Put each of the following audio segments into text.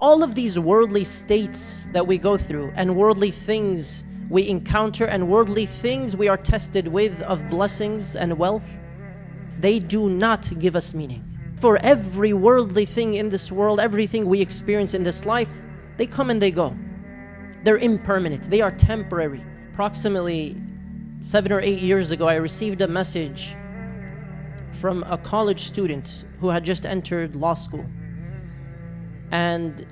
All of these worldly states that we go through and worldly things we encounter and worldly things we are tested with of blessings and wealth, they do not give us meaning. For every worldly thing in this world, everything we experience in this life, they come and they go. They're impermanent, they are temporary. Approximately 7 or 8 years ago, I received a message from a college student who had just entered law school. And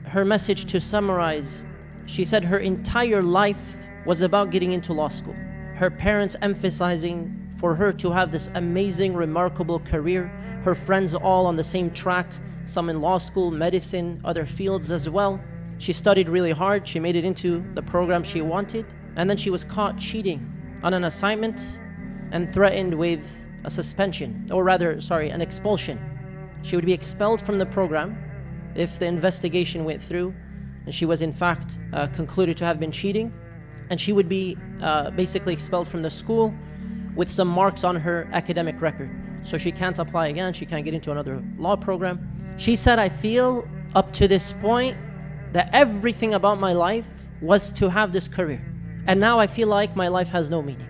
her message, to summarize, she said her entire life was about getting into law school. Her parents emphasizing for her to have this amazing, remarkable career. Her friends all on the same track, some in law school, medicine, other fields as well. She studied really hard, she made it into the program she wanted, and then she was caught cheating on an assignment and threatened with a suspension, or rather, an expulsion. She would be expelled from the program if the investigation went through and she was in fact concluded to have been cheating, and she would be basically expelled from the school with some marks on her academic record. So she can't apply again, she can't get into another law program. She said, I feel up to this point that everything about my life was to have this career. And now I feel like my life has no meaning.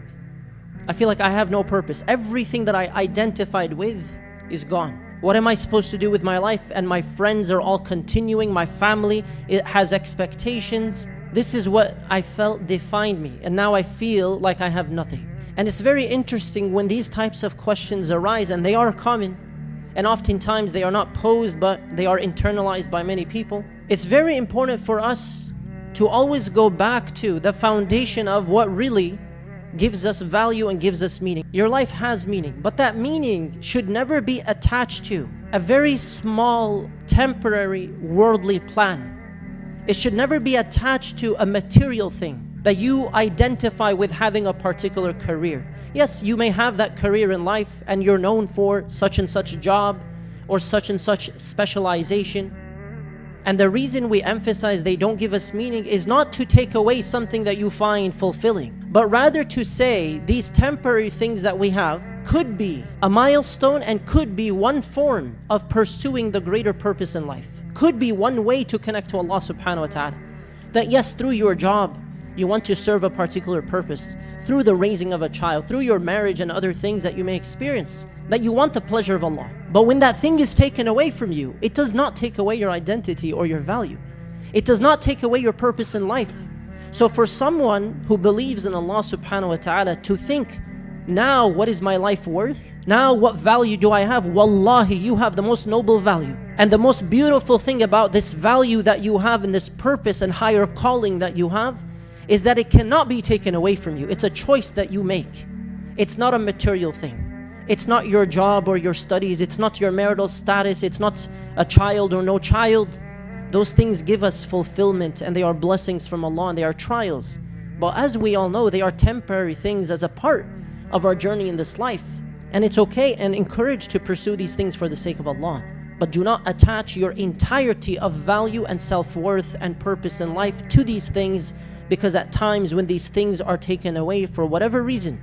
I feel like I have no purpose. Everything that I identified with is gone. What am I supposed to do with my life? And my friends are all continuing, my family, it has expectations. This is what I felt defined me. And now I feel like I have nothing. And it's very interesting when these types of questions arise, and they are common. And oftentimes they are not posed, but they are internalized by many people. It's very important for us to always go back to the foundation of what really gives us value and gives us meaning. Your life has meaning, but that meaning should never be attached to a very small, temporary, worldly plan. It should never be attached to a material thing that you identify with having a particular career. Yes, you may have that career in life and you're known for such and such job or such and such specialization. And the reason we emphasize they don't give us meaning is not to take away something that you find fulfilling, but rather to say these temporary things that we have could be a milestone and could be one form of pursuing the greater purpose in life. Could be one way to connect to Allah subhanahu wa ta'ala. That yes, through your job, you want to serve a particular purpose. Through the raising of a child, through your marriage and other things that you may experience, that you want the pleasure of Allah. But when that thing is taken away from you, it does not take away your identity or your value. It does not take away your purpose in life. So for someone who believes in Allah subhanahu wa ta'ala to think, now what is my life worth? Now what value do I have? Wallahi, you have the most noble value. And the most beautiful thing about this value that you have and this purpose and higher calling that you have is that it cannot be taken away from you. It's a choice that you make. It's not a material thing. It's not your job or your studies. It's not your marital status. It's not a child or no child. Those things give us fulfillment and they are blessings from Allah and they are trials. But as we all know, they are temporary things as a part of our journey in this life. And it's okay and encouraged to pursue these things for the sake of Allah. But do not attach your entirety of value and self-worth and purpose in life to these things, because at times when these things are taken away for whatever reason,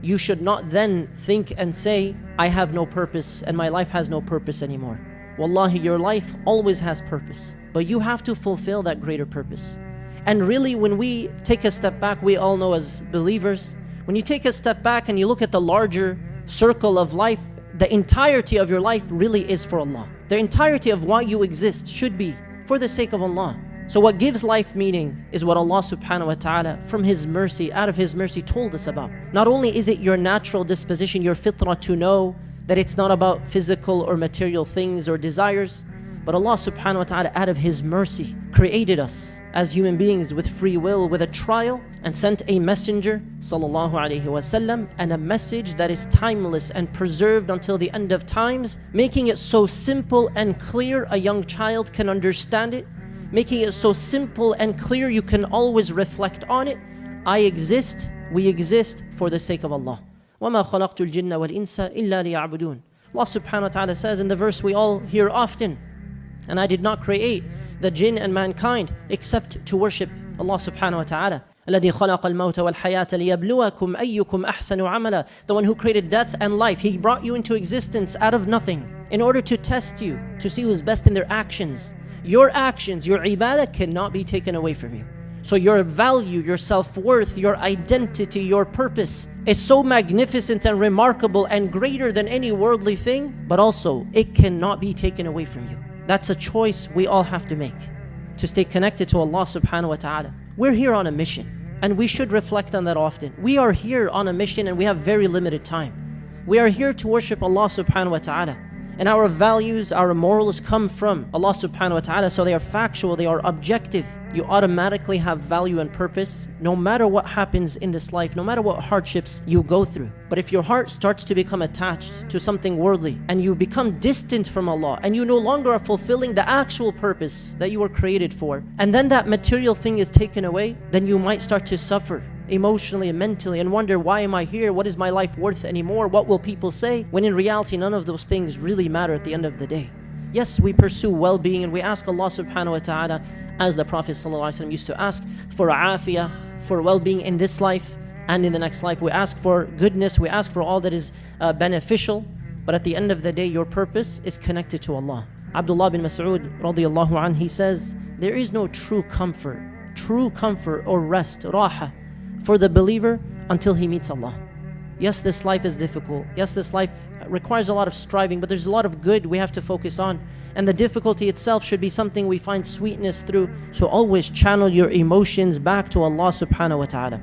you should not then think and say, I have no purpose and my life has no purpose anymore. Wallahi, your life always has purpose, but you have to fulfill that greater purpose. And really, when we take a step back, we all know as believers, when you take a step back and you look at the larger circle of life, the entirety of your life really is for Allah. The entirety of why you exist should be for the sake of Allah. So what gives life meaning is what Allah subhanahu wa ta'ala, from His mercy, out of His mercy, told us about. Not only is it your natural disposition, your fitrah, to know that it's not about physical or material things or desires, but Allah subhanahu wa ta'ala, out of His mercy, created us as human beings with free will, with a trial, and sent a messenger, sallallahu alayhi wasallam, and a message that is timeless and preserved until the end of times, making it so simple and clear a young child can understand it, making it so simple and clear you can always reflect on it. I exist, we exist for the sake of Allah. وَمَا خَلَقْتُ الْجِنَّ وَالْإِنسَ إِلَّا لِيَعْبُدُونَ. Allah subhanahu wa ta'ala says in the verse we all hear often, and I did not create the jinn and mankind except to worship Allah subhanahu wa ta'ala. الَّذِي خَلَقَ الْمَوْتَ وَالْحَيَاةَ لِيَبْلُوَكُمْ أَيُّكُمْ أَحْسَنُ عَمَلًا. The one who created death and life, He brought you into existence out of nothing in order to test you, to see who's best in their actions. your actions, your ibadah cannot be taken away from you. So your value, your self-worth, your identity, your purpose is so magnificent and remarkable and greater than any worldly thing, but also it cannot be taken away from you. That's a choice we all have to make, to stay connected to Allah subhanahu wa ta'ala. We're here on a mission, and we should reflect on that often. We are here on a mission and we have very limited time. We are here to worship Allah subhanahu wa ta'ala. And our values, our morals come from Allah subhanahu wa ta'ala, so they are factual, they are objective. You automatically have value and purpose no matter what happens in this life, no matter what hardships you go through. But if your heart starts to become attached to something worldly and you become distant from Allah and you no longer are fulfilling the actual purpose that you were created for, and then that material thing is taken away, then you might start to suffer emotionally and mentally and wonder, why am I here? What is my life worth anymore? What will people say? When in reality, none of those things really matter at the end of the day. Yes, we pursue well-being and we ask Allah subhanahu wa ta'ala, as the Prophet ﷺ used to ask, for afiyah, for well-being in this life and in the next life. We ask for goodness, we ask for all that is beneficial, but at the end of the day, your purpose is connected to Allah. Abdullah bin Mas'ud radiyallahu anhu, he says, there is no true comfort or rest, raha, for the believer until he meets Allah. Yes, this life is difficult. Yes, this life requires a lot of striving, but there's a lot of good we have to focus on. And the difficulty itself should be something we find sweetness through. So always channel your emotions back to Allah subhanahu wa ta'ala.